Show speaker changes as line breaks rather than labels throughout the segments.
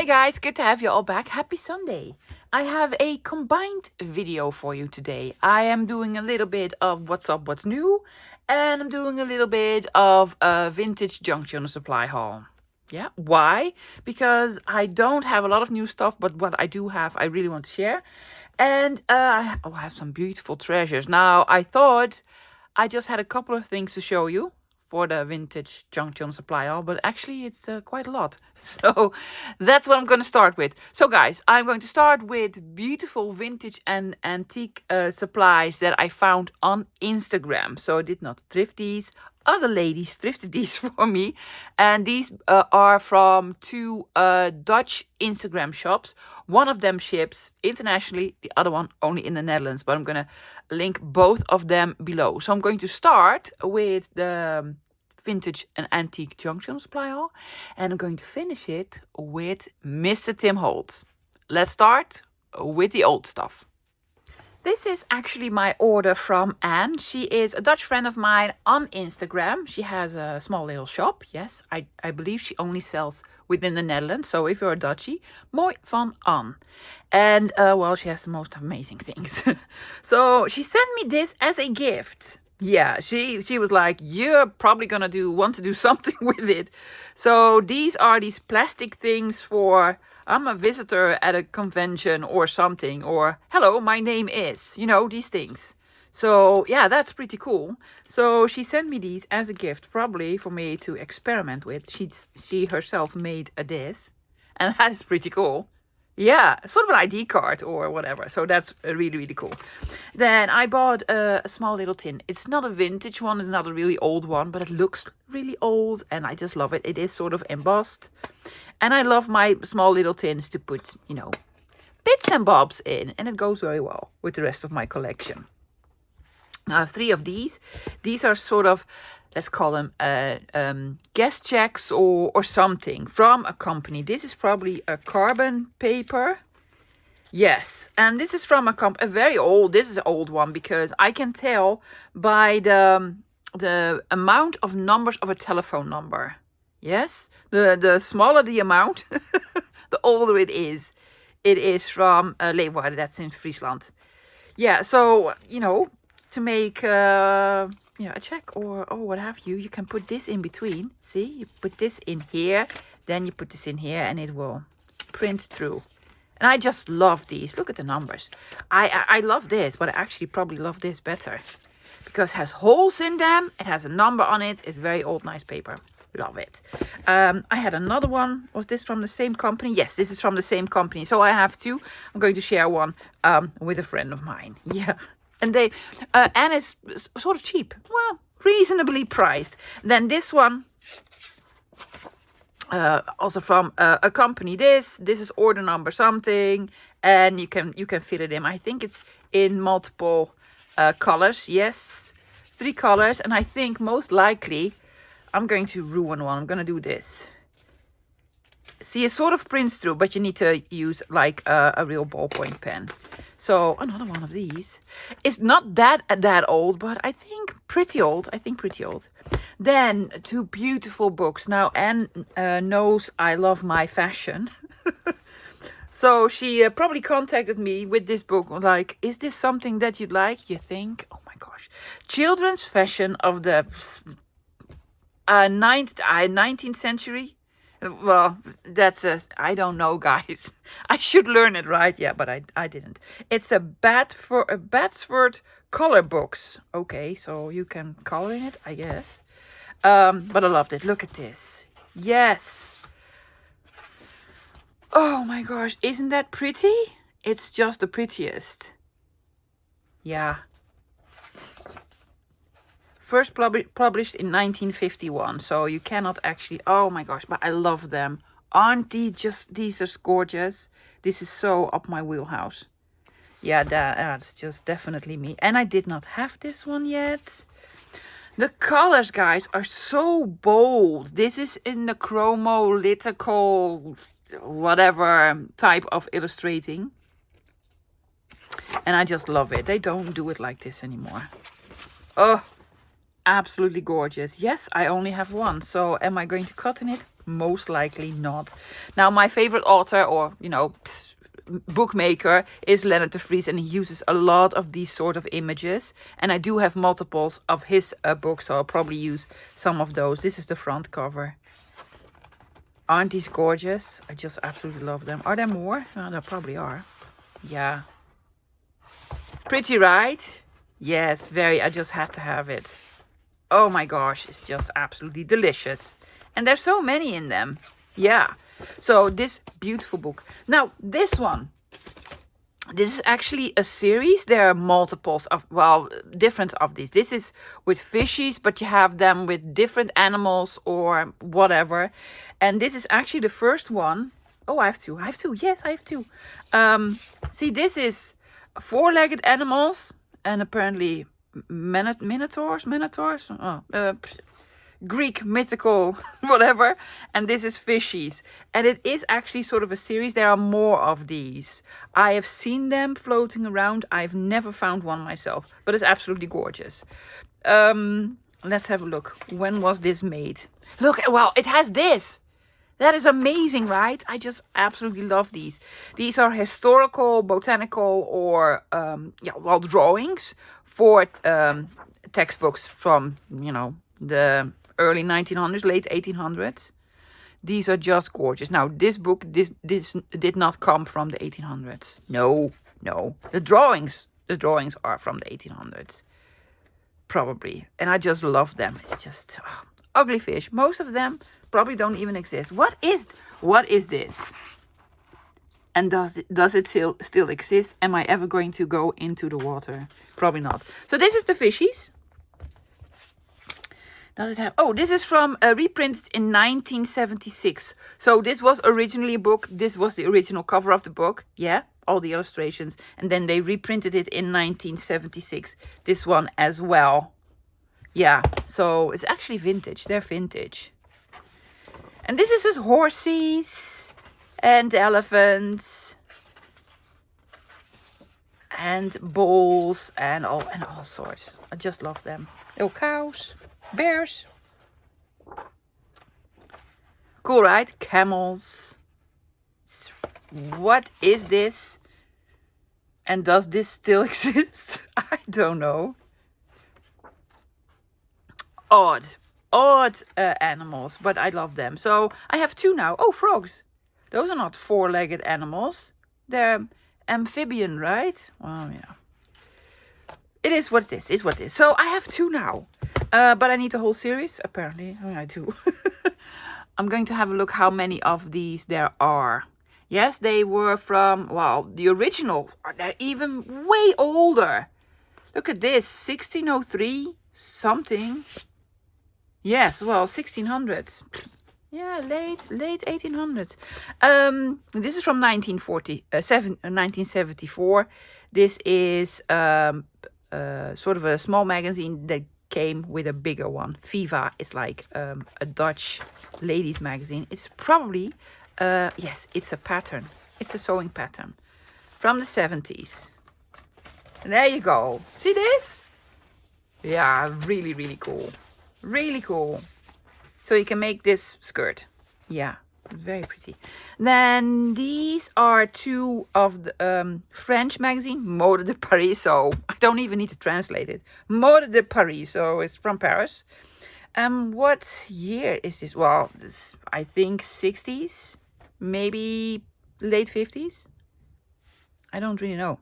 Hey guys, good to have you all back. Happy Sunday. I have a combined video for you today. I am doing a little bit of what's up, what's new, and I'm doing a little bit of a vintage junk journal supply haul. Yeah, why? Because I don't have a lot of new stuff, but what I do have, I really want to share. And I have some beautiful treasures. Now, I thought I just had a couple of things to show you for the vintage junk journal supply haul, but actually it's quite a lot. So that's what I'm going to start with. So guys, I'm going to start with beautiful vintage and antique supplies that I found on Instagram. So I did not thrift these. Other ladies thrifted these for me, and these are from two Dutch Instagram shops. One of them ships internationally, the other one only in the Netherlands, but I'm gonna link both of them below. So I'm going to start with the vintage and antique junk journal supply haul, and I'm going to finish it with Mr. Tim Holtz. Let's start with the old stuff. This is actually my order from Anne. She is a Dutch friend of mine on Instagram. She has a small little shop. Yes, I believe she only sells within the Netherlands. So if you're a Dutchie, mooi van Anne. And well, she has the most amazing things. So she sent me this as a gift. Yeah, she was like, you're probably gonna want to do something with it. So these are these plastic things for, I'm a visitor at a convention or something, or hello, my name is, you know, these things. So yeah, that's pretty cool. So she sent me these as a gift, probably for me to experiment with. She herself made this, and that is pretty cool. Yeah, sort of an ID card or whatever. So that's really, really cool. Then I bought a small little tin. It's not a vintage one, it's not a really old one, but it looks really old and I just love it. It is sort of embossed. And I love my small little tins to put, you know, bits and bobs in. And it goes very well with the rest of my collection. Now I have 3 of these. These are sort of, let's call them guest checks or something from a company. This is probably a carbon paper. Yes, and this is from a very old, this is an old one because I can tell by the amount of numbers of a telephone number. Yes, the smaller the amount, the older it is. It is from Leeuwarden, that's in Friesland. Yeah, so, you know, to make you know, a check or what have you, you can put this in between. See, you put this in here, then you put this in here, and it will print through. And I just love these. Look at the numbers. I love this, but I actually probably love this better because it has holes in them. It has a number on it. It's very old, nice paper. Love it. I had another one. Was this from the same company? Yes, this is from the same company. So I have 2. I'm going to share one with a friend of mine. Yeah. And they, and it's sort of cheap. Well, reasonably priced. Then this one, also from a company. This is order number something, and you can fit it in. I think it's in multiple colors. Yes, 3 colors, and I think most likely I'm going to ruin one. I'm gonna do this. See, it sort of prints through, but you need to use like a real ballpoint pen. So another one of these. It's not that old, but I think pretty old. Then 2 beautiful books. Now Anne knows I love my fashion. So she probably contacted me with this book. Like, is this something that you'd like? You think? Oh my gosh. Children's fashion of the 19th century. Well, that's I don't know, guys. I should learn it, right? Yeah, but I didn't. It's a Baseboards color books. Okay, so you can color in it, I guess. But I loved it. Look at this. Yes. Oh my gosh, isn't that pretty? It's just the prettiest. Yeah. First published in 1951, so you cannot actually, oh my gosh, but I love them. Aren't these are gorgeous? This is so up my wheelhouse. Yeah, that's just definitely me. And I did not have this one yet. The colors, guys, are so bold. This is in the chromolytical, whatever type of illustrating. And I just love it. They don't do it like this anymore. Oh, absolutely gorgeous. Yes, I only have one. So am I going to cut in it? Most likely not. Now, my favorite author, or, you know, bookmaker, is Leonard de Vries, and he uses a lot of these sort of images. And I do have multiples of his books, so I'll probably use some of those. This is the front cover. Aren't these gorgeous? I just absolutely love them. Are there more? Oh, there probably are. Yeah. Pretty, right? Yes, very. I just had to have it. Oh my gosh, it's just absolutely delicious. And there's so many in them. Yeah. So this beautiful book. Now, this one. This is actually a series. There are multiples of, well, different of these. This is with fishies, but you have them with different animals or whatever. And this is actually the first one. Oh, I have two. I have two. Yes, I have two. See, this is four-legged animals and apparently minotaurs. Oh, Greek mythical whatever, and this is fishies, and it is actually sort of a series. There are more of these. I have seen them floating around. I've never found one myself, but it's absolutely gorgeous. Let's have a look. When was this made? Look, well, it has this. That is amazing, right? I just absolutely love these. These are historical, botanical, or drawings for textbooks from, you know, the early 1900s, late 1800s. These are just gorgeous. Now, this book, this did not come from the 1800s. No. The drawings are from the 1800s. Probably. And I just love them. It's just ugly fish. Most of them probably don't even exist. What is this? And does it still exist? Am I ever going to go into the water? Probably not. So this is the fishies. Does it have... Oh, this is from reprinted in 1976. So this was originally a book. This was the original cover of the book. Yeah, all the illustrations. And then they reprinted it in 1976. This one as well. Yeah, so it's actually vintage. They're vintage. And this is with horses and elephants and bulls and all sorts. I just love them. Little cows. Bears. Cool, right? Camels. What is this? And does this still exist? I don't know. Odd animals, but I love them. So I have two now. Oh, frogs. Those are not four-legged animals. They're amphibian, right? Oh, yeah. It is what it is. It's what it is. So I have two now. But I need a whole series, apparently. Oh, I do. I'm going to have a look how many of these there are. Yes, they were from, well, the original. They're even way older. Look at this, 1603 something. Yes, well, 1600s. Yeah, late 1800s. This is from 1974. This is sort of a small magazine that came with a bigger one. Viva is like a Dutch ladies magazine. It's probably, yes, it's a pattern. It's a sewing pattern from the 70s. And there you go. See this? Yeah, really, really cool. Really cool. So you can make this skirt. Yeah, very pretty. Then these are two of the French magazine, Mode de Paris. So I don't even need to translate it. Mode de Paris. So it's from Paris. What year is this? Well, this, I think 60s, maybe late 50s. I don't really know.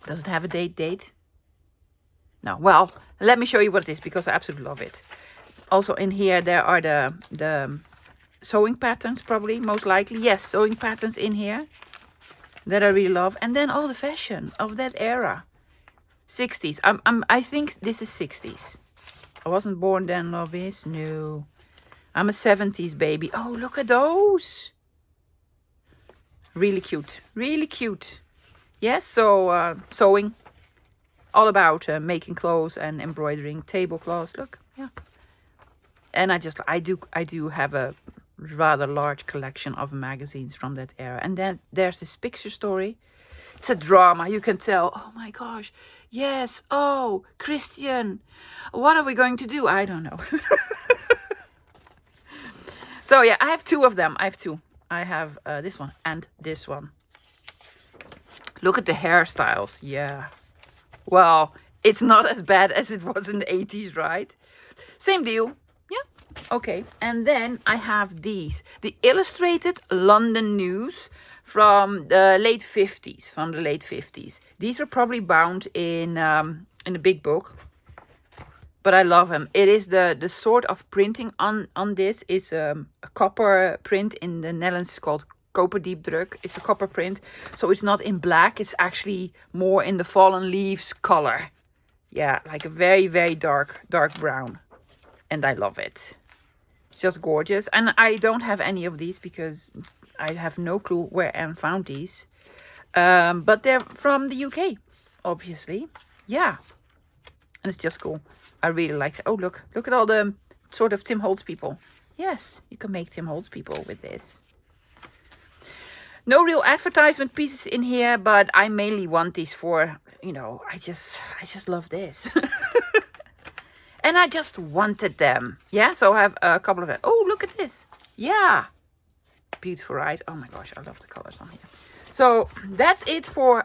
Does it have a date? No. Well, let me show you what it is because I absolutely love it. Also in here there are the sewing patterns, probably, most likely. Yes, sewing patterns in here that I really love. And then all the fashion of that era. 60s. I think this is 60s. I wasn't born then, love is. No. I'm a 70s baby. Oh, look at those. Really cute. Really cute. Yes, so sewing. All about making clothes and embroidering tablecloths. Look, yeah. And I do have a rather large collection of magazines from that era. And then there's this picture story. It's a drama, you can tell. Oh my gosh. Yes. Oh, Christian. What are we going to do? I don't know. So yeah, I have two of them. I have two. I have this one and this one. Look at the hairstyles. Yeah. Well, it's not as bad as it was in the 80s, right? Same deal. Yeah. Okay. And then I have these. The Illustrated London News from the late 50s. From the late 50s. These are probably bound in a big book. But I love them. It is the sort of printing on this is a copper print. In the Netherlands it's called koperdiepdruk. It's a copper print. So it's not in black. It's actually more in the fallen leaves color. Yeah, like a very, very dark brown. And I love it. It's just gorgeous. And I don't have any of these because I have no clue where Anne found these. But they're from the UK, obviously. Yeah. And it's just cool. I really like it. Oh, look at all the sort of Tim Holtz people. Yes, you can make Tim Holtz people with this. No real advertisement pieces in here, but I mainly want these for, you know, I just love this. And I just wanted them. Yeah, so I have a couple of them. Oh, look at this. Yeah. Beautiful, right? Oh my gosh, I love the colors on here. So that's it for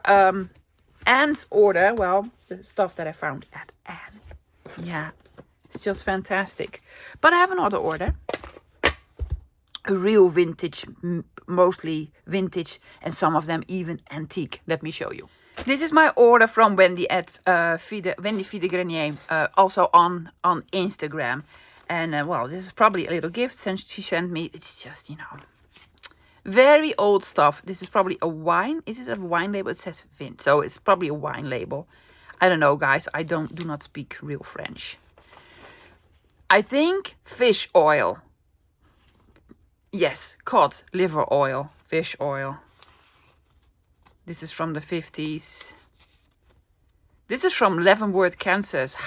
Anne's order. Well, the stuff that I found at Anne. Yeah, it's just fantastic. But I have another order. A real vintage, mostly vintage, and some of them even antique. Let me show you. This is my order from Wendy at Wendy Fidegrenier, also on Instagram. And well, this is probably a little gift since she sent me. It's just, you know, very old stuff. This is probably a wine. Is it a wine label? It says Vin, so it's probably a wine label. I don't know, guys. I do not speak real French. I think fish oil. Yes, cod liver oil, fish oil. This is from the 50s. This is from Leavenworth, Kansas.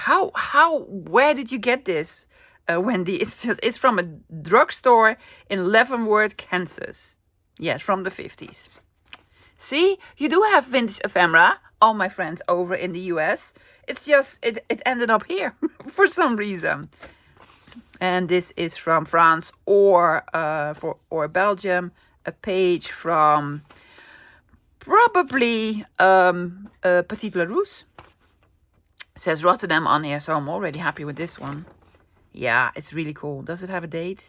Where did you get this, Wendy? It's from a drugstore in Leavenworth, Kansas. Yes, from the 50s. See, you do have vintage ephemera. All my friends over in the US. It's just, it ended up here for some reason. And this is from France or Belgium. A page from probably Petit Larousse. Says Rotterdam on here, so I'm already happy with this one. Yeah, it's really cool. Does it have a date?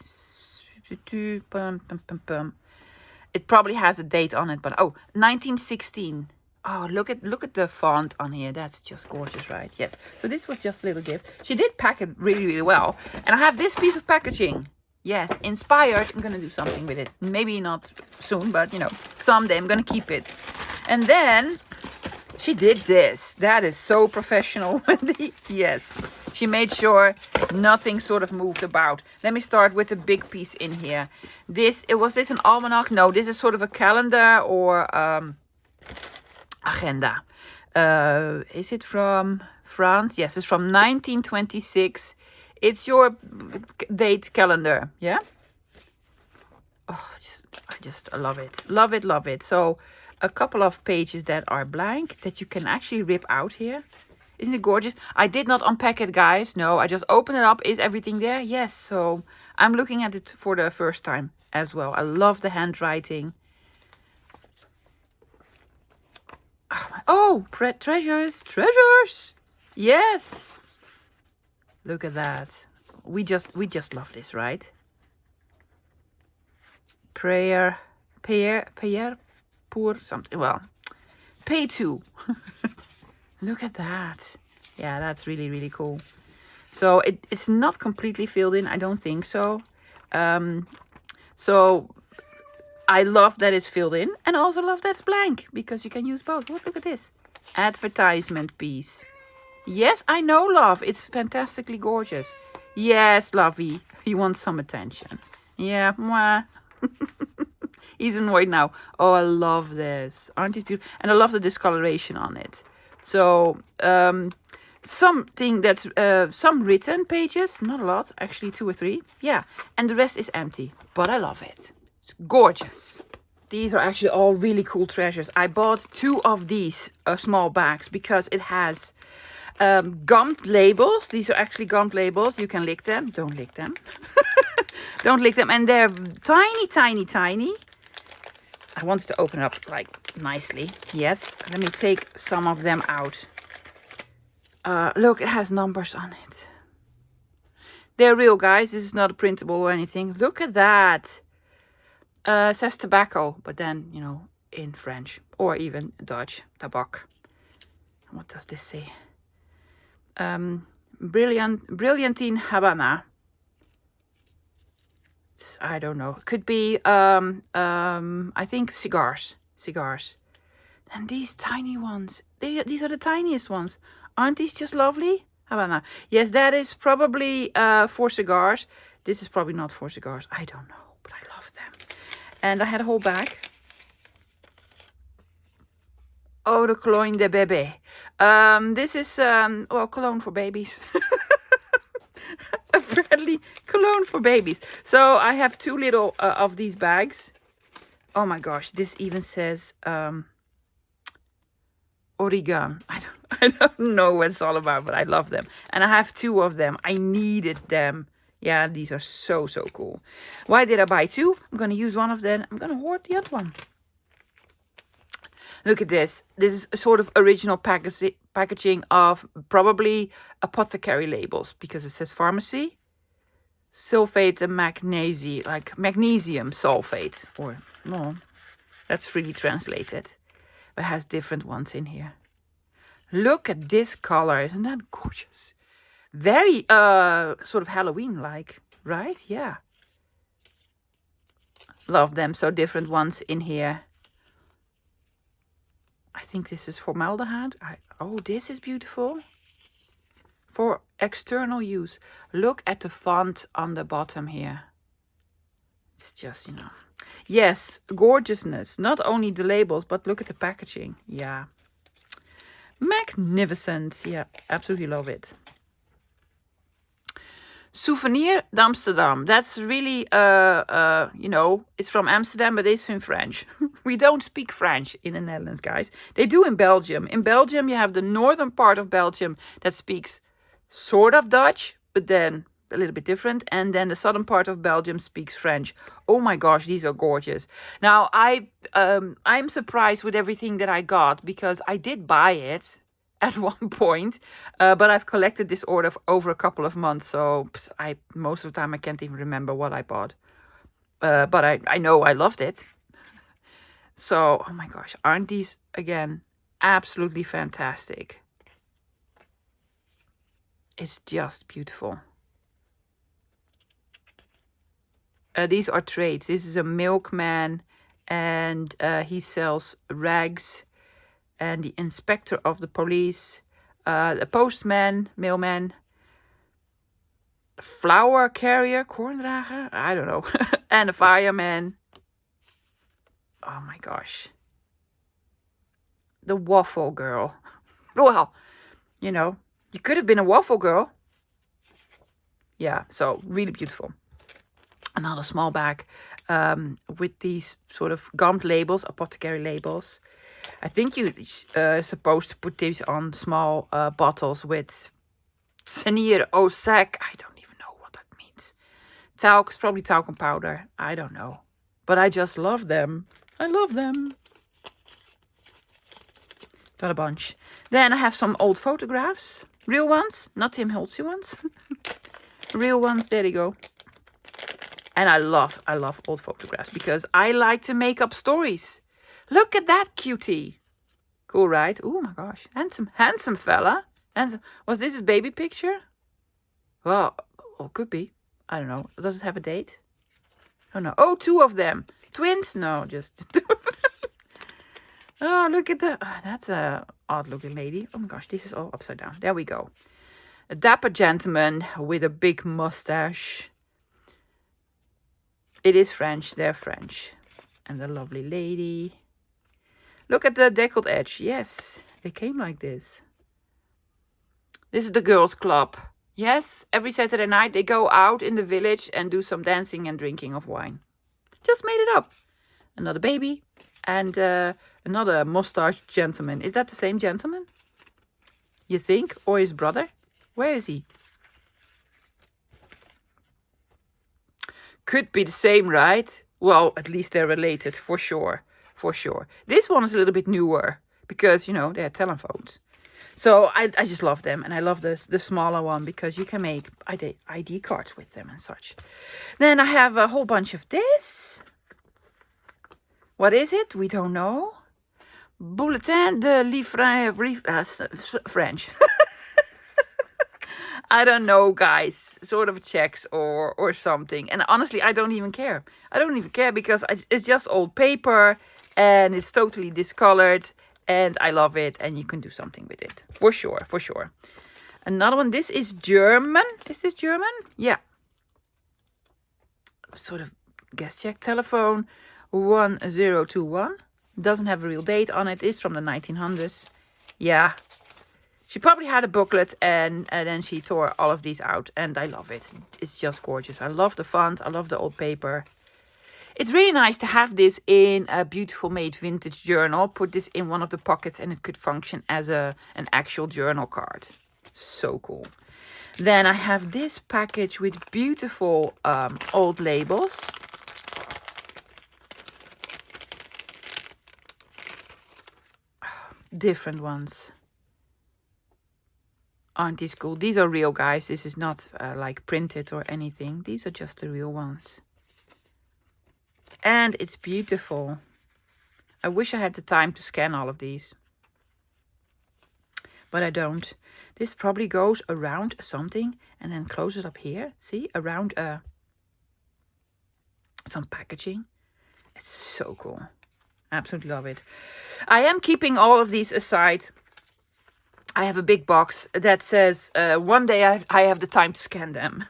It probably has a date on it, but oh, 1916. Oh, look at the font on here. That's just gorgeous, right? Yes. So this was just a little gift. She did pack it really, really well. And I have this piece of packaging. Yes, inspired. I'm going to do something with it. Maybe not soon, but, you know, someday I'm going to keep it. And then she did this. That is so professional, Wendy. Yes. She made sure nothing sort of moved about. Let me start with the big piece in here. Was this an almanac? No, this is sort of a calendar or agenda. Is it from France? Yes, it's from 1926. It's your date calendar, yeah? Oh, I love it. Love it, love it. So a couple of pages that are blank that you can actually rip out here. Isn't it gorgeous? I did not unpack it, guys. No, I just opened it up. Is everything there? Yes. So I'm looking at it for the first time as well. I love the handwriting. Oh, treasures. Treasures. Yes. Look at that. We just love this, right? Prayer, pour something. Well, pay to. Look at that. Yeah, that's really, really cool. So it's not completely filled in. I don't think so. So I love that it's filled in, and I also love that it's blank because you can use both. Look at this. Advertisement piece. Yes, I know, love. It's fantastically gorgeous. Yes, lovey. He wants some attention. Yeah, mwah. He's annoyed now. Oh, I love this. Aren't these beautiful? And I love the discoloration on it. So, something that's, some written pages. Not a lot. Actually, 2 or 3. Yeah. And the rest is empty. But I love it. It's gorgeous. These are actually all really cool treasures. I bought 2 of these small bags because it has gummed labels. These are actually gummed labels. You can lick them. Don't lick them. Don't lick them. And they're tiny, tiny, tiny. I wanted to open it up like nicely. Yes. Let me take some of them out. Look, it has numbers on it. They're real, guys. This is not a printable or anything. Look at that. Says tobacco, but then, you know, in French or even Dutch. Tabak. What does this say? Brilliantine Havana. I don't know. It could be, I think cigars. And these tiny ones. These are the tiniest ones. Aren't these just lovely? Havana. Yes, that is probably for cigars. This is probably not for cigars. I don't know, but I love them. And I had a whole bag. Oh, the cologne de bébé. This is, well, cologne for babies. Apparently, cologne for babies. So I have 2 little of these bags. Oh my gosh, this even says Oregon. I don't know what it's all about, but I love them. And I have 2 of them. I needed them. Yeah, these are so, so cool. Why did I buy 2? I'm going to use one of them. I'm going to hoard the other one. Look at this. This is a sort of original packaging of probably apothecary labels, because it says pharmacy, sulfate and magnesium, like magnesium sulfate, or no, that's freely translated, but has different ones in here. Look at this color. Isn't that gorgeous? Very sort of Halloween-like, right? Yeah. Love them. So different ones in here. I think this is formaldehyde. Oh, this is beautiful. For external use. Look at the font on the bottom here. It's just, you know. Yes, gorgeousness. Not only the labels, but look at the packaging. Yeah. Magnificent. Yeah, absolutely love it. Souvenir d'Amsterdam. That's really, you know, it's from Amsterdam, but it's in French. We don't speak French in the Netherlands, guys. They do in Belgium. In Belgium, you have the northern part of Belgium that speaks sort of Dutch, but then a little bit different. And then the southern part of Belgium speaks French. Oh my gosh, these are gorgeous. Now, I'm surprised with everything that I got, because I did buy it at one point, but I've collected this order over a couple of months, so most of the time I can't even remember what I bought, but I know I loved it. So, oh my gosh, aren't these, again, absolutely fantastic? It's just beautiful. These are trades. This is a milkman, and he sells rags. And the inspector of the police, the postman, mailman, flower carrier, korndrager, I don't know, and a fireman. Oh my gosh. The waffle girl. Well, you know, you could have been a waffle girl. Yeah, so really beautiful. Another small bag with these sort of gummed labels, apothecary labels. I think you're supposed to put these on small bottles with Senior Osec. I don't even know what that means. Talc, it's probably talcum powder. I don't know. But I just love them. I love them. Got a bunch. Then I have some old photographs. Real ones, not Tim Holtzy ones. Real ones, there you go. And I love old photographs, because I like to make up stories. Look at that cutie. Cool, right? Oh my gosh. Handsome fella. Handsome. Was this his baby picture? Well, could be. I don't know. Does it have a date? Oh no. Oh, 2 of them. Twins? No, just 2 of them. Oh, look at that. Oh, that's a odd looking lady. Oh my gosh, this is all upside down. There we go. A dapper gentleman with a big mustache. It is French. They're French. And the lovely lady. Look at the deckled edge. Yes, they came like this. This is the girls' club. Yes, every Saturday night they go out in the village and do some dancing and drinking of wine. Just made it up. Another baby and another mustached gentleman. Is that the same gentleman? you think? Or his brother? Where is he? Could be the same, right? Well, at least they're related, for sure. For sure. This one is a little bit newer because, you know, they're telephones. So I just love them. And I love the smaller one because you can make ID cards with them and such. Then I have a whole bunch of this. What is it? We don't know. Bulletin de livre French. I don't know, guys. Sort of checks or something. And honestly, I don't even care. I don't even care because it's just old paper and it's totally discolored. And I love it, and you can do something with it. For sure, for sure. Another one, this is German. Is this German? Yeah. Sort of guest check telephone 1021. Doesn't have a real date on it. It's from the 1900s. Yeah. She probably had a booklet and then she tore all of these out. And I love it. It's just gorgeous. I love the font. I love the old paper. It's really nice to have this in a beautiful made vintage journal. Put this in one of the pockets and it could function as an actual journal card. So cool. Then I have this package with beautiful old labels. Different ones. Aren't these cool? These are real, guys. This is not like printed or anything. These are just the real ones. And it's beautiful. I wish I had the time to scan all of these. But I don't. This probably goes around something and then closes up here. See? Around some packaging. It's so cool. Absolutely love it. I am keeping all of these aside. I have a big box that says one day I have the time to scan them.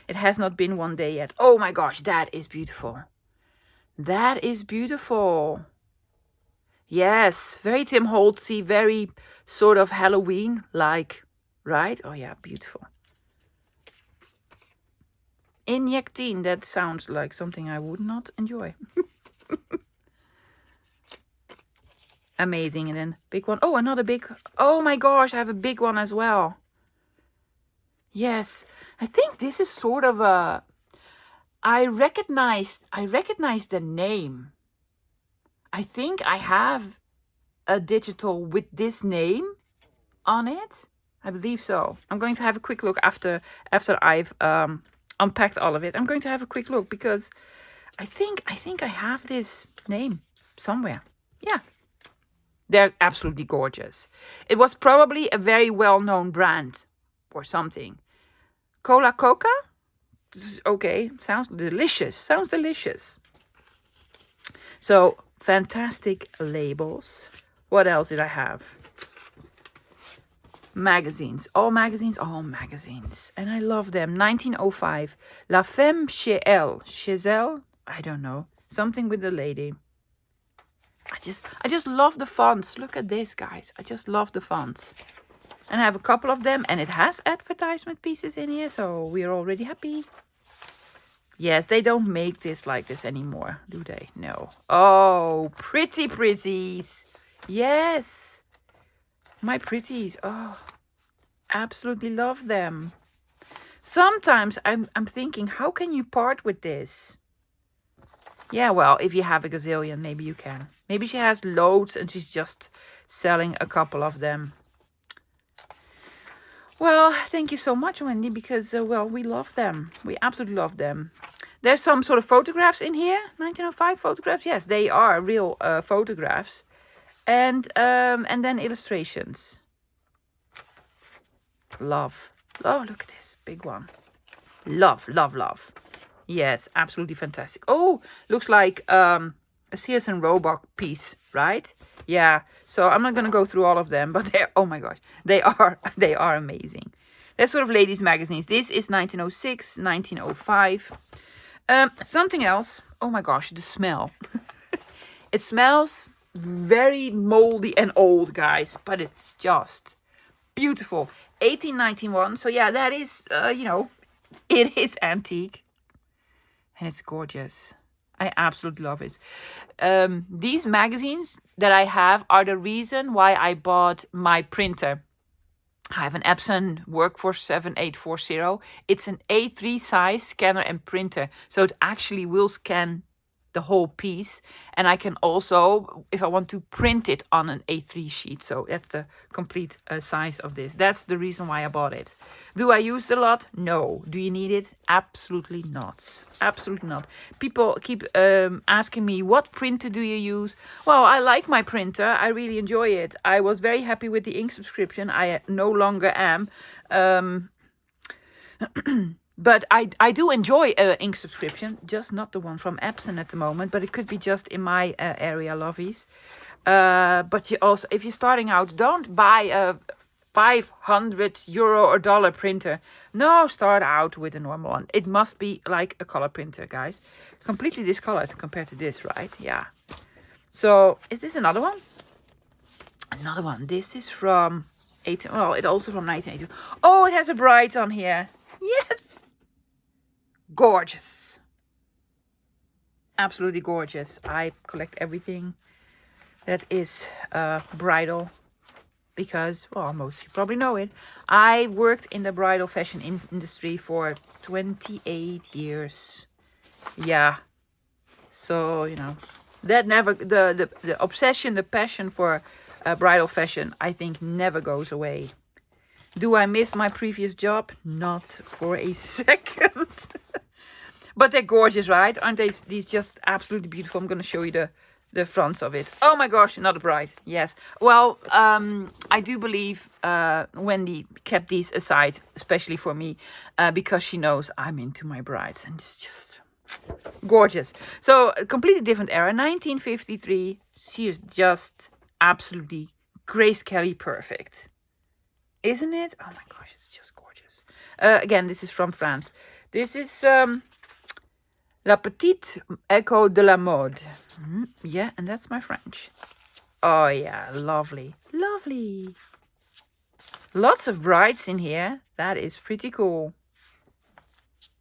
It has not been one day yet. Oh my gosh, that is beautiful. That is beautiful. Yes, very Tim Holtzy, very sort of Halloween-like, right? Oh yeah, beautiful. Injectine, that sounds like something I would not enjoy. Amazing. And then big one. Oh, another big. Oh my gosh, I have a big one as well. Yes, I think this is sort of a... I recognize the name. I think I have a digital with this name on it. I believe so. I'm going to have a quick look after I've unpacked all of it. I'm going to have a quick look because I think I have this name somewhere. Yeah. They're absolutely gorgeous. It was probably a very well-known brand or something. Cola Coca? Okay, sounds delicious. Sounds delicious. So, fantastic labels. What else did I have? Magazines. All magazines. All magazines. And I love them. 1905. La Femme Chez Elle. Chez Elle? I don't know. Something with the lady. I just love the fonts. Look at this, guys. I just love the fonts. And I have a couple of them. And it has advertisement pieces in here. So we're already happy. Yes, they don't make this like this anymore, do they? No. Oh, pretty pretties. Yes. My pretties. Oh, absolutely love them. Sometimes I'm thinking, how can you part with this? Yeah, well, if you have a gazillion, maybe you can. Maybe she has loads and she's just selling a couple of them. Well, thank you so much, Wendy, because, well, we love them. We absolutely love them. There's some sort of photographs in here. 1905 photographs. Yes, they are real photographs. And then illustrations. Love. Oh, look at this big one. Love, love, love. Yes, absolutely fantastic. Oh, looks like a Sears and Roebuck piece, right? Yeah. So I'm not gonna go through all of them, but they're, oh my gosh, they are amazing. They're sort of ladies' magazines. This is 1906, 1905. Something else. Oh my gosh, the smell. It smells very moldy and old, guys, but it's just beautiful. 1891. So yeah, that is, you know, it is antique. And it's gorgeous. I absolutely love it. These magazines that I have are the reason why I bought my printer. I have an Epson Workforce 7840. It's an A3 size scanner and printer. So it actually will scan the whole piece. And I can also, if I want to, print it on an A3 sheet. So that's the complete size of this. That's the reason why I bought it. Do I use it a lot? No. Do you need it? Absolutely not. Absolutely not. People keep asking me, what printer do you use? Well, I like my printer. I really enjoy it. I was very happy with the ink subscription. I no longer am. But I do enjoy ink subscription, just not the one from Epson at the moment, but it could be just in my area, lovies. But you also, if you're starting out, don't buy a €500 or dollar printer. No, start out with a normal one. It must be like a color printer, guys. Completely discolored compared to this, right? Yeah. So, is this another one? Another one. This is from it also from 1982. Oh, it has a bright on here. Yes. Gorgeous. Absolutely gorgeous. I collect everything that is bridal because, well, most of you probably know it. I worked in the bridal fashion industry for 28 years. Yeah. So, you know, that never, the obsession, the passion for bridal fashion, I think never goes away. Do I miss my previous job? Not for a second. But they're gorgeous, right? Aren't they? These just absolutely beautiful. I'm going to show you the fronts of it. Oh my gosh, another bride. Yes. Well, I do believe Wendy kept these aside, especially for me, because she knows I'm into my brides. And it's just gorgeous. So, a completely different era. 1953. She is just absolutely Grace Kelly perfect. Isn't it? Oh my gosh, it's just gorgeous. Again, this is from France. This is La Petite Echo de la Mode. Yeah, and that's my French. Oh yeah, lovely. Lovely. Lots of brides in here. That is pretty cool.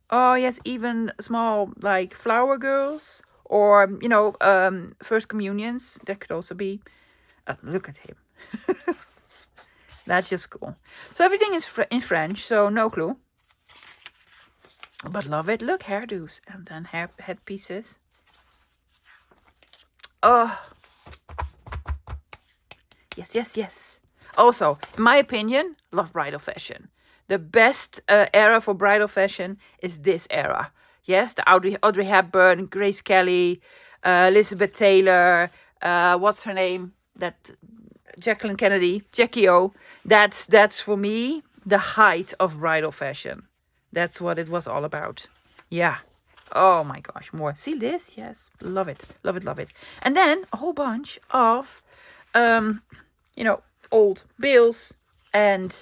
Oh yes, even small like flower girls. Or, you know, first communions. That could also be. Look at him. That's just cool. So everything is in French, so no clue. But love it. Look, hairdos and then headpieces. Oh. Yes, yes, yes. Also, in my opinion, love bridal fashion. The best era for bridal fashion is this era. Yes, the Audrey Hepburn, Grace Kelly, Elizabeth Taylor, what's her name? That Jacqueline Kennedy, Jackie O. That's for me the height of bridal fashion. That's what it was all about. Yeah. Oh my gosh, more. See this? Yes. Love it. Love it, love it. And then a whole bunch of, you know, old bills and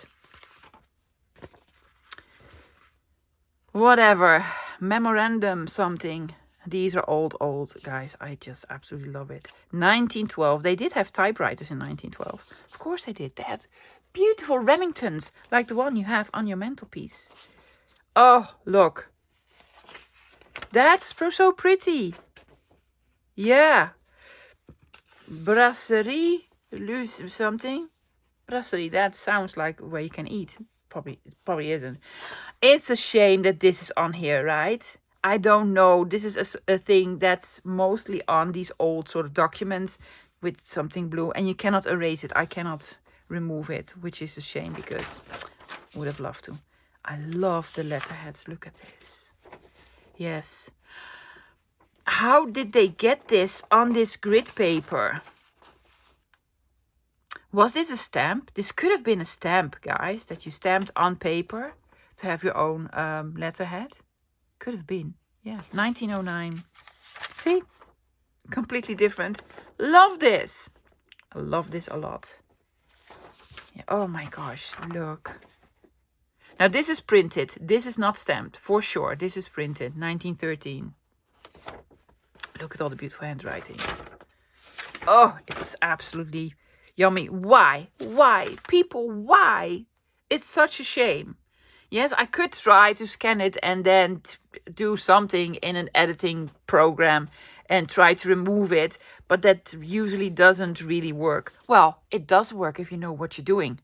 whatever. Memorandum something. These are old, guys. I just absolutely love it. 1912. They did have typewriters in 1912. Of course they did. They had beautiful Remingtons, like the one you have on your mantelpiece. Oh, look. That's so pretty. Yeah. Brasserie, something. Brasserie, that sounds like where you can eat. It probably isn't. It's a shame that this is on here, right? I don't know. This is a thing that's mostly on these old sort of documents with something blue. And you cannot erase it. I cannot remove it, which is a shame because I would have loved to. I love the letterheads. Look at this. Yes. How did they get this on this grid paper? Was this a stamp? This could have been a stamp, guys, that you stamped on paper to have your own letterhead. Could have been. Yeah, 1909. See? Completely different. Love this. I love this a lot. Yeah. Oh my gosh, look. Now this is printed. This is not stamped, for sure. This is printed, 1913. Look at all the beautiful handwriting. Oh, it's absolutely yummy. Why? Why? People, why? It's such a shame. Yes, I could try to scan it and then do something in an editing program and try to remove it, but that usually doesn't really work. Well, it does work if you know what you're doing,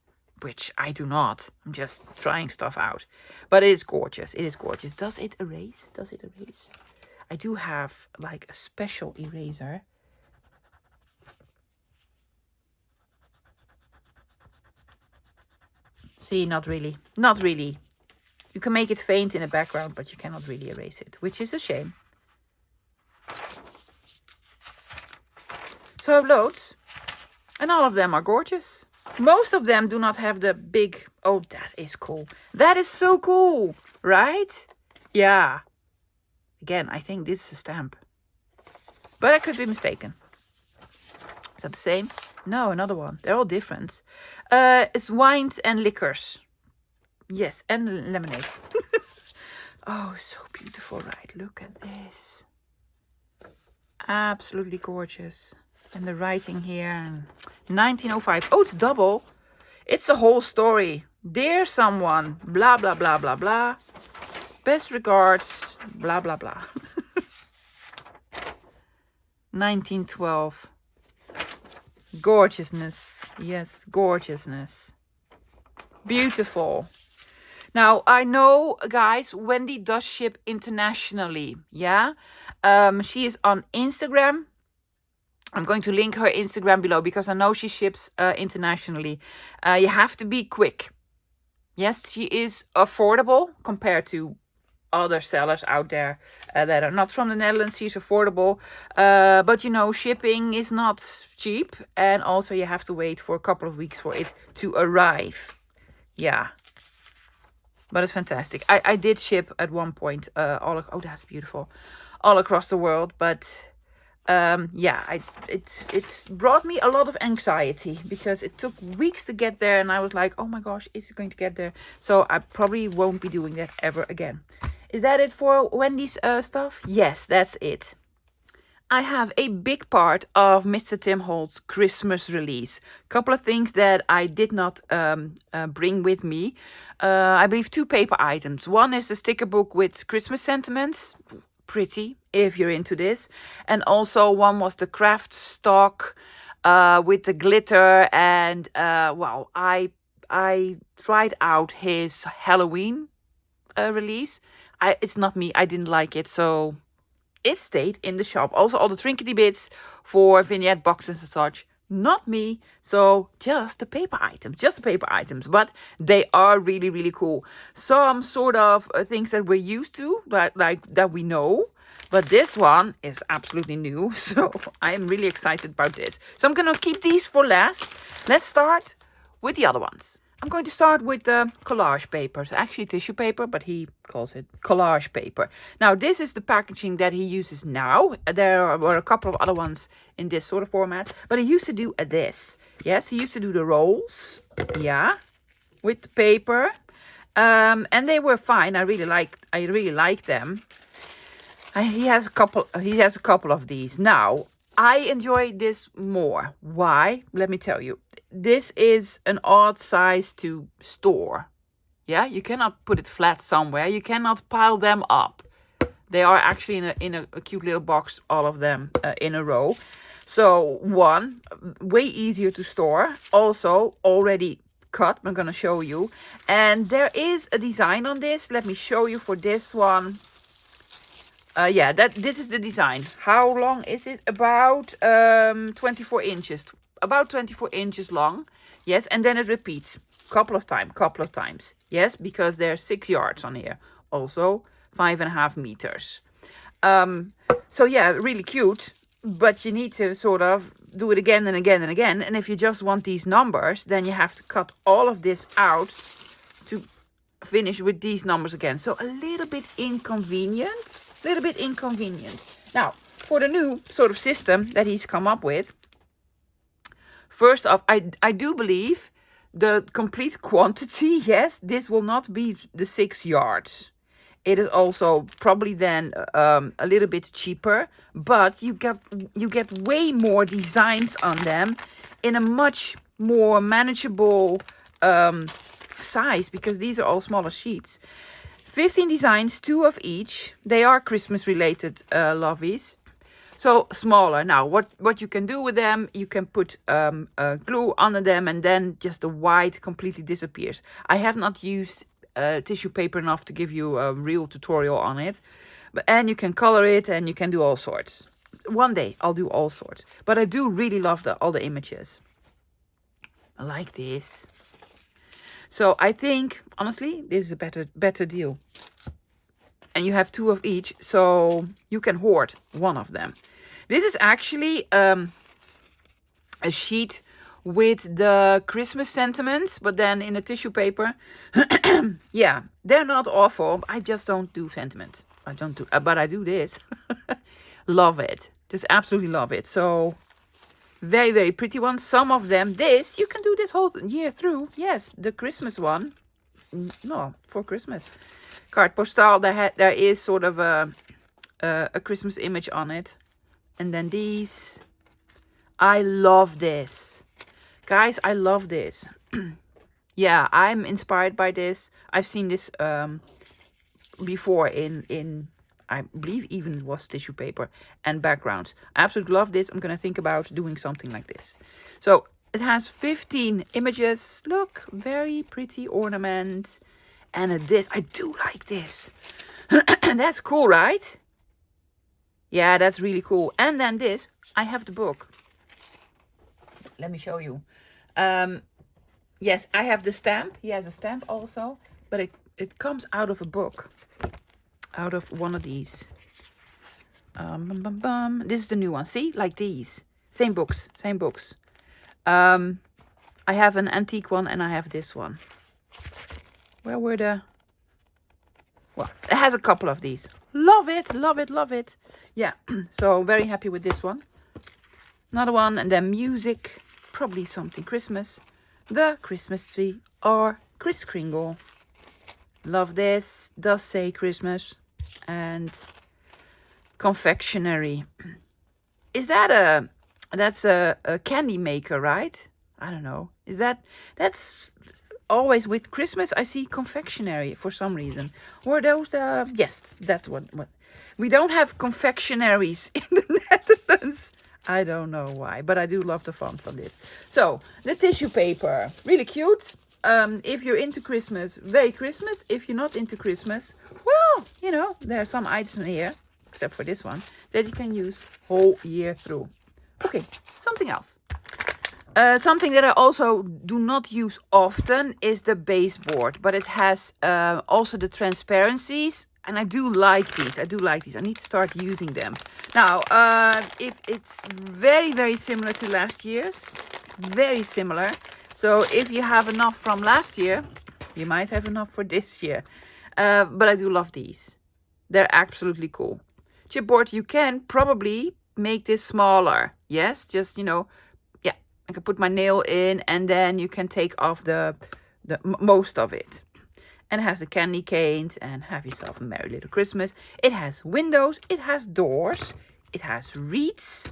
which I do not. I'm just trying stuff out. But it is gorgeous. It is gorgeous. Does it erase? Does it erase? I do have like a special eraser. See, not really. Not really. You can make it faint in the background, but you cannot really erase it, which is a shame. So I have loads. And all of them are gorgeous. Most of them do not have the big... Oh, that is cool. That is so cool, right? Yeah. Again, I think this is a stamp. But I could be mistaken. Is that the same? No, another one. They're all different. It's wines and liquors. Yes, and lemonades. Oh, so beautiful, right? Look at this. Absolutely gorgeous. And the writing here, 1905. Oh, it's double. It's a whole story. Dear someone, blah, blah, blah, blah, blah. Best regards, blah, blah, blah. 1912. Gorgeousness. Yes, gorgeousness. Beautiful. Now, I know, guys, Wendy does ship internationally. Yeah. She is on Instagram. I'm going to link her Instagram below because I know she ships internationally. You have to be quick. Yes, she is affordable compared to other sellers out there that are not from the Netherlands. She's affordable. But, you know, shipping is not cheap. And also you have to wait for a couple of weeks for it to arrive. Yeah. But it's fantastic. I did ship at one point. Oh, that's beautiful. All across the world. But... yeah, it brought me a lot of anxiety because it took weeks to get there and I was like, oh my gosh, is it going to get there? So I probably won't be doing that ever again. Is that it for Wendy's stuff? Yes, that's it. I have a big part of Mr. Tim Holtz Christmas release. Couple of things that I did not bring with me. I believe 2 paper items. One is the sticker book with Christmas sentiments. Pretty if you're into this, and also one was the craft stock with the glitter, and well, I tried out his Halloween release. It's not me, I didn't like it, so it stayed in the shop. Also all the trinkety bits for vignette boxes and such, not me, so just the paper items, but they are really, really cool. Some sort of things that we're used to, like that we know, but this one is absolutely new, so I'm really excited about this. So I'm gonna keep these for last. Let's start with the other ones. I'm going to start with the collage papers, actually tissue paper, but he calls it collage paper. Now, this is the packaging that he uses now. There were a couple of other ones in this sort of format, but he used to do this. Yes, he used to do the rolls, yeah, with the paper, and they were fine. I really like them. He has a couple of these. Now, I enjoy this more. Why? Let me tell you. This is an odd size to store. Yeah, you cannot put it flat somewhere. You cannot pile them up. They are actually in a cute little box, all of them in a row. So one, way easier to store. Also already cut. I'm going to show you. And there is a design on this. Let me show you for this one. Yeah, this is the design. How long is it? About 24 inches. About 24 inches long. Yes, and then it repeats. Couple of times. Yes, because there's 6 yards on here. Also 5.5 meters. So yeah, really cute. But you need to sort of do it again and again and again. And if you just want these numbers, then you have to cut all of this out to finish with these numbers again. So a little bit inconvenient. Now, for the new sort of system that he's come up with, first off, I do believe the complete quantity, yes, this will not be the 6 yards. It is also probably then a little bit cheaper, but you get way more designs on them in a much more manageable size, because these are all smaller sheets. 15 designs, 2 of each. They are Christmas related lovies. So smaller. Now, what you can do with them, you can put glue under them, and then just the white completely disappears. I have not used tissue paper enough to give you a real tutorial on it. And you can color it, and you can do all sorts. One day I'll do all sorts. But I do really love all the images. I like this. So I think, honestly, this is a better deal. And you have 2 of each, so you can hoard one of them. This is actually a sheet with the Christmas sentiments, but then in a tissue paper. Yeah, they're not awful. I just don't do sentiments. I don't do, but I do this. Love it. Just absolutely love it. So very, very pretty ones. Some of them, this, you can do this whole year through. Yes, the Christmas one. No, for Christmas. Card postal, there is sort of a Christmas image on it. And then these. I love this. Guys, I love this. Yeah, I'm inspired by this. I've seen this before in I believe even it was tissue paper and backgrounds. I absolutely love this. I'm going to think about doing something like this. So it has 15 images. Look, very pretty ornament. And this, I do like this. That's cool, right? Yeah, that's really cool. And then this, I have the book. Let me show you. Yes, I have the stamp. He has a stamp also. But it comes out of a book. Out of one of these. This is the new one. See? Like these. Same books. Same books. I have an antique one and I have this one. Where were the... Well, it has a couple of these. Love it, love it, love it. Yeah, so very happy with this one. Another one, and then music. Probably something Christmas. The Christmas tree or Kris Kringle. Love this. Does say Christmas. And confectionery. Is that that's a candy maker, right? I don't know. Is that's always with Christmas? I see confectionery for some reason. Or those yes, that's what we don't have confectionaries in the Netherlands. I don't know why, but I do love the fonts on this. So the tissue paper, really cute. If you're into Christmas, very Christmas. If you're not into Christmas, well, you know, there are some items in here, except for this one, that you can use whole year through. Okay, something else. Something that I also do not use often is the baseboard, but it has also the transparencies, and I do like these. I need to start using them. Now, if it's very, very similar to last year's, very similar. So if you have enough from last year, you might have enough for this year. But I do love these. They're absolutely cool. Chipboard, you can probably make this smaller. Yes, just, you know, yeah, I can put my nail in and then you can take off the most of it. And it has the candy canes and have yourself a merry little Christmas. It has windows, it has doors, it has wreaths.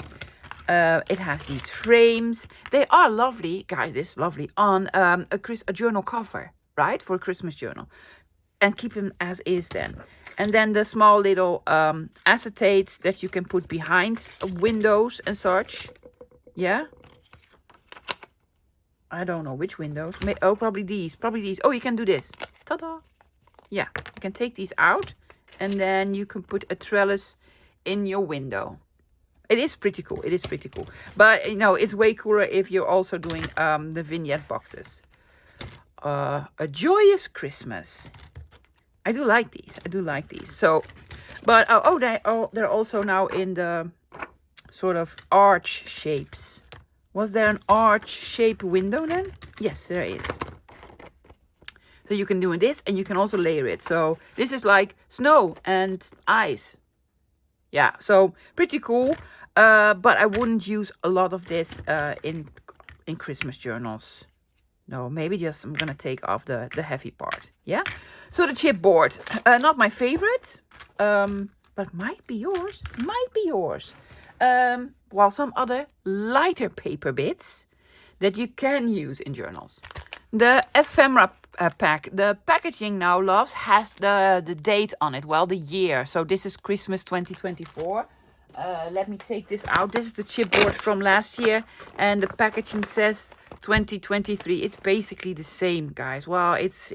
It has these frames. They are lovely, guys. This is lovely on a journal cover, right, for a Christmas journal, and keep them as is then. And then the small little acetates that you can put behind windows and such. Yeah. I don't know which windows. Oh, probably these. Oh, you can do this. Ta-da! Yeah, you can take these out, and then you can put a trellis in your window. It is pretty cool. It is pretty cool. But, you know, it's way cooler if you're also doing the vignette boxes. A joyous Christmas. I do like these. So, but, they're also now in the sort of arch shapes. Was there an arch shape window then? Yes, there is. So you can do this, and you can also layer it. So this is like snow and ice. Yeah, so pretty cool. But I wouldn't use a lot of this in Christmas journals. No, maybe just I'm gonna take off the heavy part. Yeah. So the chipboard, not my favorite, but might be yours. While some other lighter paper bits that you can use in journals. The Ephemera pack. The packaging now, loves, has the date on it. Well, the year. So this is Christmas 2024. Let me take this out. This is the chipboard from last year, and the packaging says 2023. It's basically the same, guys. Well, it's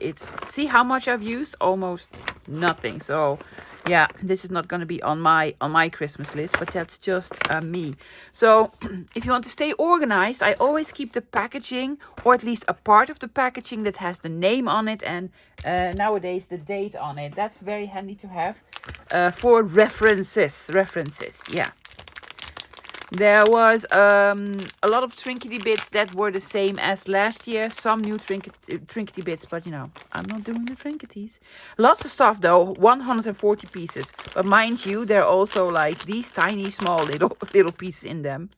see how much I've used? Almost nothing. So yeah, this is not going to be on my Christmas list, but that's just me. So if you want to stay organized, I always keep the packaging, or at least a part of the packaging, that has the name on it, and nowadays the date on it. That's very handy to have for references. Yeah. There was a lot of trinkety bits that were the same as last year. Some new trinkety bits, but you know, I'm not doing the trinketies. Lots of stuff though, 140 pieces. But mind you, there are also like these tiny, small little pieces in them.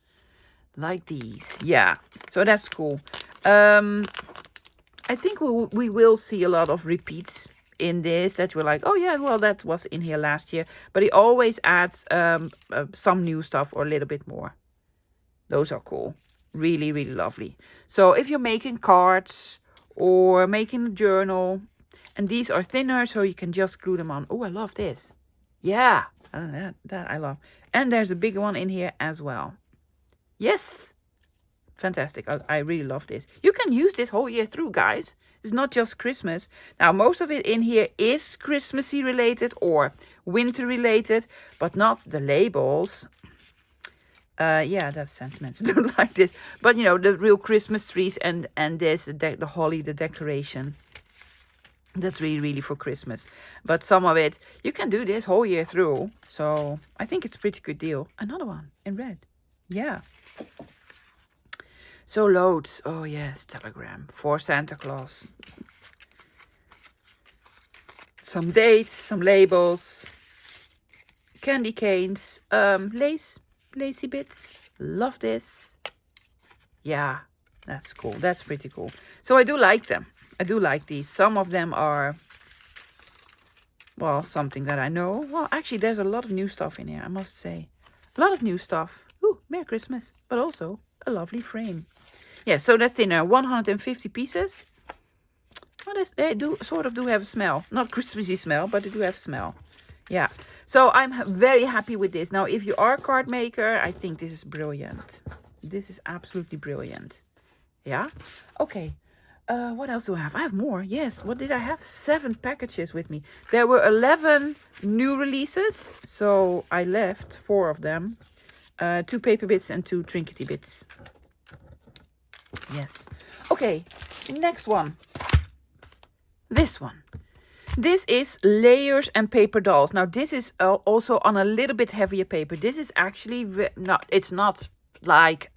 Like these. Yeah, so that's cool. I think we will see a lot of repeats in this, that we're like, oh yeah, well, that was in here last year. But he always adds some new stuff or a little bit more. Those are cool. Really, really lovely. So if you're making cards or making a journal, and these are thinner, so you can just glue them on. Oh, I love this. Yeah, that I love. And there's a bigger one in here as well. Yes. Fantastic. I really love this. You can use this whole year through, guys. It's not just Christmas. Now, most of it in here is Christmassy related or winter related, but not the labels. Yeah, that's sentiments. Don't like this. But, you know, the real Christmas trees and this, the holly, the decoration. That's really, really for Christmas. But some of it, you can do this whole year through. So, I think it's a pretty good deal. Another one in red. Yeah. So loads. Oh yes, telegram for Santa Claus. Some dates, some labels, candy canes, lacy bits. Love this. Yeah, that's cool. That's pretty cool. So I do like them. I do like these. Some of them are, well, something that I know. Well, actually, there's a lot of new stuff in here, I must say. A lot of new stuff. Ooh, Merry Christmas. But also a lovely frame. Yeah, so that's thinner, 150 pieces. Well, they do have a smell. Not Christmassy smell, but they do have a smell. Yeah, so I'm very happy with this. Now, if you are a card maker, I think this is brilliant. This is absolutely brilliant. Yeah, okay. What else do I have? I have more. Yes, what did I have? 7 packages with me. There were 11 new releases, so I left 4 of them. 2 paper bits and 2 trinkety bits. Yes. Okay, next one. This one. This is layers and paper dolls. Now, this is also on a little bit heavier paper. This is actually it's not like,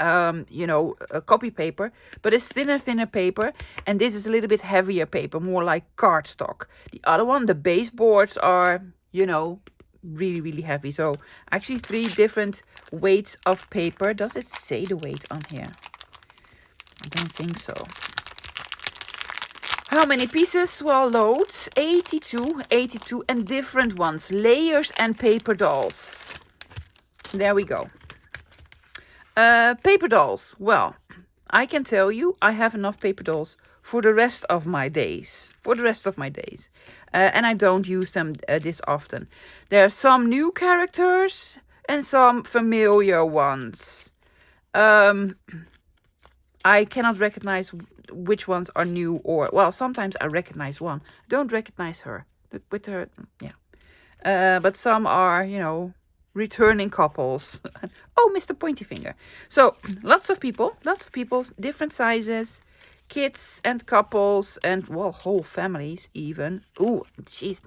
you know, a copy paper, but it's thinner paper. And this is a little bit heavier paper, more like cardstock. The other one, the baseboards, are, you know, really, really heavy. So actually 3 different weights of paper. Does it say the weight on here? I don't think so. How many pieces? Well, loads. 82, and different ones. Layers and paper dolls. There we go. Paper dolls. Well, I can tell you, I have enough paper dolls for the rest of my days. And I don't use them this often. There are some new characters and some familiar ones. I cannot recognize which ones are new or, well, sometimes I recognize one. Don't recognize her. With her, yeah. But some are, you know, returning couples. Oh, Mr. Pointy Finger. So, lots of people, different sizes, kids and couples and, well, whole families even. Ooh, she's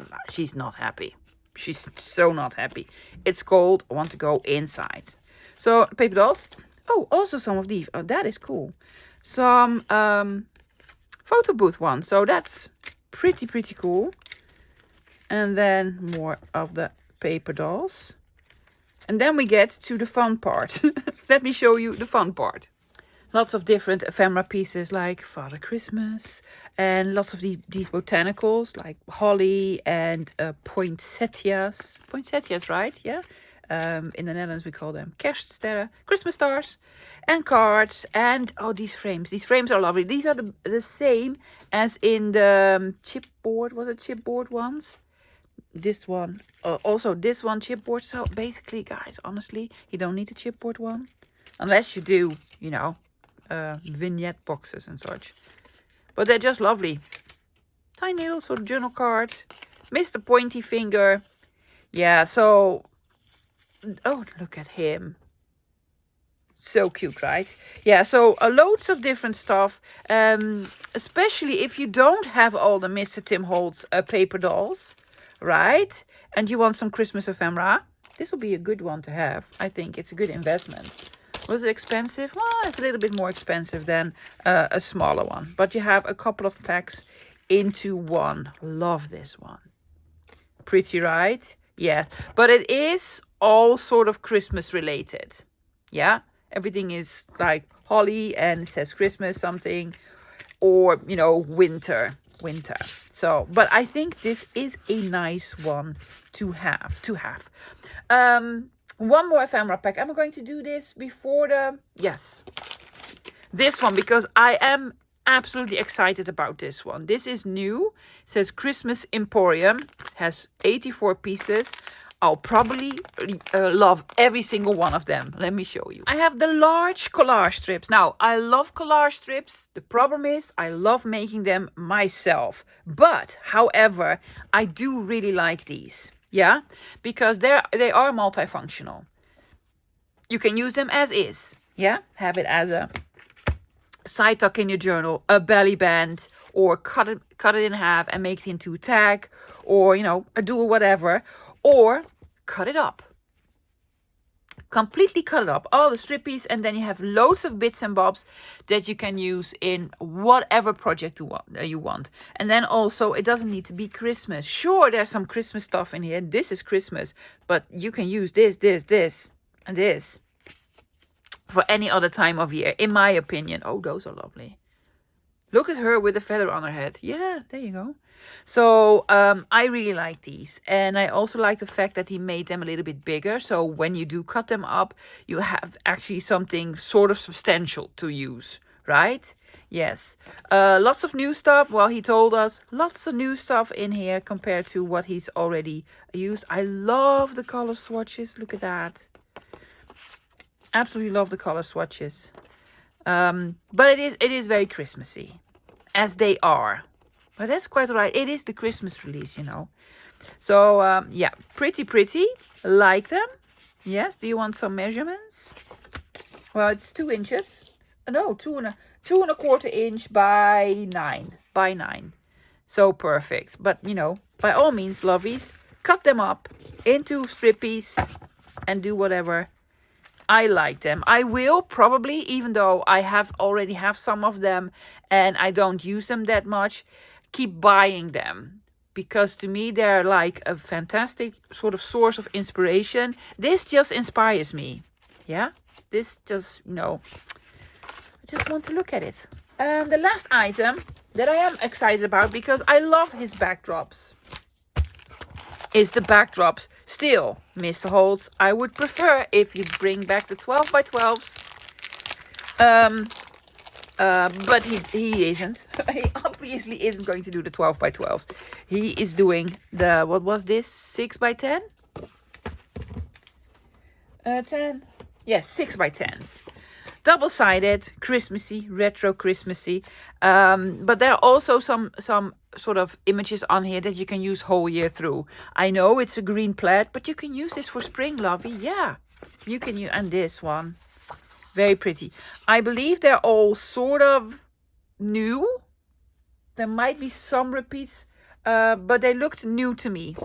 not happy. She's so not happy. It's cold. I want to go inside. So, paper dolls. Oh, also some of these. Oh, that is cool. Some photo booth ones. So that's pretty cool. And then more of the paper dolls. And then we get to the fun part. Let me show you the fun part. Lots of different ephemera pieces like Father Christmas. And lots of these botanicals like holly and poinsettias. Poinsettias, right? Yeah. In the Netherlands we call them kerststerren, Christmas stars, and cards, and oh, these frames. These frames are lovely. These are the same as in the chipboard. Was it chipboard ones? this one, also this one chipboard. So basically, guys, honestly, you don't need a chipboard one. Unless you do, you know, vignette boxes and such. But they're just lovely. Tiny little sort of journal card. Mr. Pointy Finger. Yeah, so... Oh, look at him. So cute, right? Yeah, so loads of different stuff. Especially if you don't have all the Mr. Tim Holtz paper dolls, right? And you want some Christmas ephemera. This will be a good one to have. I think it's a good investment. Was it expensive? Well, it's a little bit more expensive than a smaller one. But you have a couple of packs into one. Love this one. Pretty, right? Yeah. But it is all sort of Christmas related. Yeah. Everything is like holly and it says Christmas something. Or, you know, winter. So, but I think this is a nice one to have. One more ephemera pack. Am I going to do this before the... Yes. This one, because I am absolutely excited about this one. This is new. It says Christmas Emporium. Has 84 pieces. I'll probably love every single one of them. Let me show you. I have the large collage strips. Now, I love collage strips. The problem is I love making them myself. But, however, I do really like these. Yeah, because they are multifunctional. You can use them as is. Yeah, have it as a side tuck in your journal, a belly band, or cut it in half and make it into a tag, or, you know, do whatever, or cut it up. Completely cut it up, all the strippies, and then you have loads of bits and bobs that you can use in whatever project you want. And then also, it doesn't need to be Christmas. Sure, there's some Christmas stuff in here. This is Christmas, but you can use this, and this for any other time of year, in my opinion. Oh, those are lovely. Look at her with a feather on her head. Yeah, there you go. So I really like these. And I also like the fact that he made them a little bit bigger. So when you do cut them up, you have actually something sort of substantial to use, right? Yes. Lots of new stuff. Well, he told us lots of new stuff in here compared to what he's already used. I love the color swatches. Look at that. Absolutely love the color swatches. But it is very Christmassy, as they are. But that's quite alright. It is the Christmas release, you know. So, yeah, pretty. Like them. Yes, do you want some measurements? Well, it's 2 inches. No, 2.25 inch by 9. So perfect. But, you know, by all means, lovies, cut them up into strippies and do whatever. I like them. I will probably, even though I already have some of them and I don't use them that much, keep buying them. Because to me, they're like a fantastic sort of source of inspiration. This just inspires me. Yeah? This just, you know, I just want to look at it. And the last item that I am excited about, because I love his backdrops, is the backdrops. Still, Mr. Holtz, I would prefer if you bring back the 12 by 12s. But he isn't. He obviously isn't going to do the 12 by 12s. He is doing the, what was this? 6 by 10? 10? Yes, 6 by 10s. Double-sided, Christmassy, retro Christmassy. But there are also some sort of images on here that you can use whole year through. I know it's a green plaid, but you can use this for spring, lovey. Yeah, you can use, and this one. Very pretty. I believe they're all sort of new. There might be some repeats, but they looked new to me.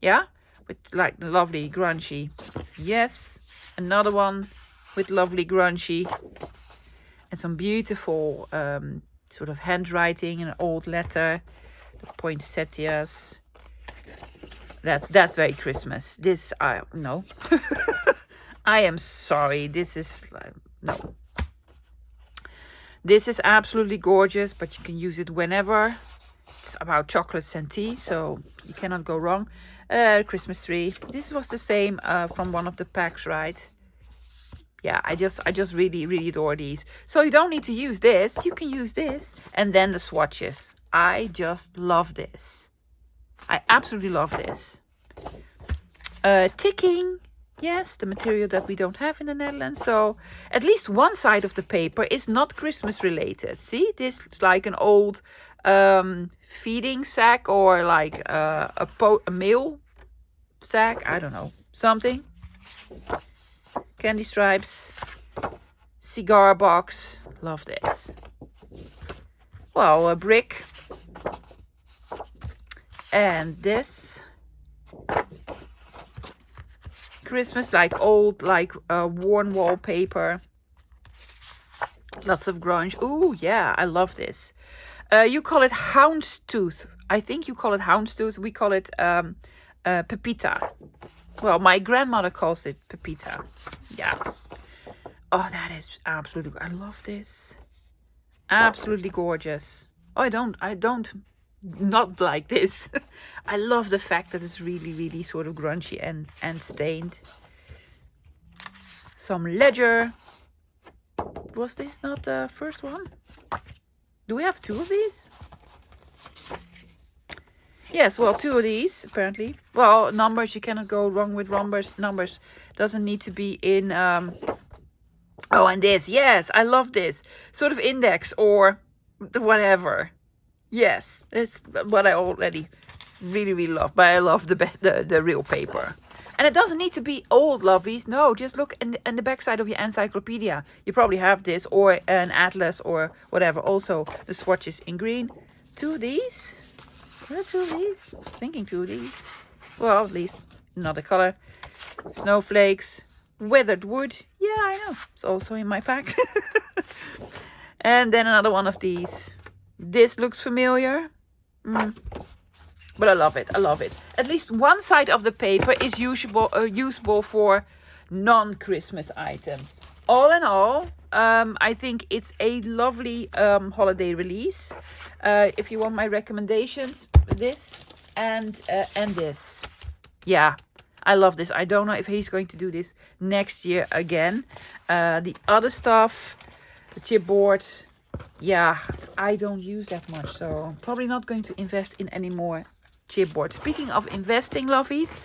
Yeah, with like the lovely grungy. Yes, another one with lovely grungy. And some beautiful sort of handwriting in an old letter. The poinsettias. That's very Christmas. This, no. I am sorry. This is, no. This is absolutely gorgeous, but you can use it whenever. It's about chocolates and tea, so you cannot go wrong. Christmas tree. This was the same from one of the packs, right? Yeah, I just really adore these. So you don't need to use this. You can use this. And then the swatches. I just love this. I absolutely love this. Ticking. Yes, the material that we don't have in the Netherlands. So at least one side of the paper is not Christmas related. See, this is like an old feeding sack, or like a mail sack. I don't know. Something. Candy stripes. Cigar box. Love this. Well, a brick. And this. Christmas, like old, like worn wallpaper. Lots of grunge. Ooh, yeah, I love this. You call it houndstooth. I think you call it houndstooth. We call it pepita. Well, my grandmother calls it pepita. Yeah. Oh, that is absolutely. I love this. Absolutely gorgeous. Oh, I don't not like this. I love the fact that it's really, really sort of grungy and stained. Some ledger. Was this not the first one? Do we have two of these? Yes, well, two of these, apparently. Well, numbers, you cannot go wrong with numbers. Doesn't need to be in... Oh, and this. Yes, I love this. Sort of index or whatever. Yes, it's what I already really, really love. But I love the real paper. And it doesn't need to be old, lovies. No, just look in the back side of your encyclopedia. You probably have this, or an atlas, or whatever. Also, the swatches in green. Two of these. Are there two of these? I was thinking two of these. Well, at least another color. Snowflakes. Weathered wood. Yeah, I know. It's also in my pack. And then another one of these. This looks familiar. But I love it. I love it. At least one side of the paper is usable for non-Christmas items. All in all, I think it's a lovely holiday release. If you want my recommendations, this and this. Yeah, I love this. I don't know if he's going to do this next year again. The other stuff, the chipboard, yeah, I don't use that much. So I'm probably not going to invest in any more chipboard. Speaking of investing, lovies,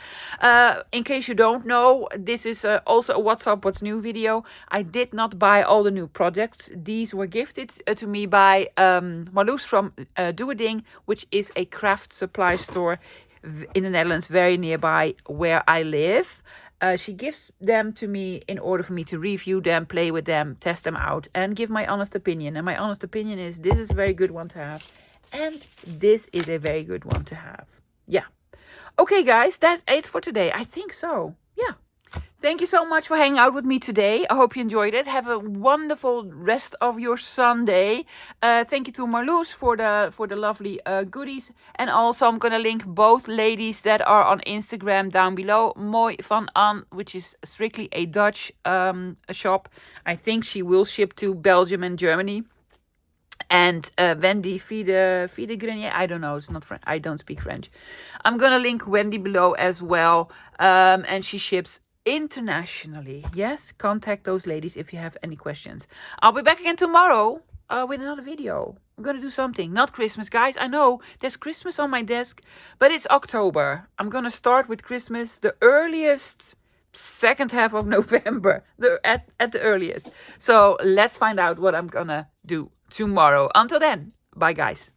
in case you don't know, this is also a What's Up, What's New video. I did not buy all the new projects. These were gifted to me by Marloes from Do a Ding, which is a craft supply store in the Netherlands, very nearby where I live. She gives them to me in order for me to review them, play with them, test them out, and give my honest opinion. And my honest opinion is this is a very good one to have. And this is a very good one to have. Yeah. Okay, guys, that's it for today. I think so. Yeah. Thank you so much for hanging out with me today. I hope you enjoyed it. Have a wonderful rest of your Sunday. Thank you to Marloes for the lovely goodies. And also, I'm going to link both ladies that are on Instagram down below. Mooi van An, which is strictly a Dutch shop. I think she will ship to Belgium and Germany. And Wendy, Fide Grenier, I don't know, it's not French. I don't speak French. I'm going to link Wendy below as well. And she ships internationally. Yes, contact those ladies if you have any questions. I'll be back again tomorrow with another video. I'm going to do something. Not Christmas, guys. I know there's Christmas on my desk, but it's October. I'm going to start with Christmas the earliest... second half of November, at the earliest. So let's find out what I'm gonna do tomorrow. Until then, bye guys.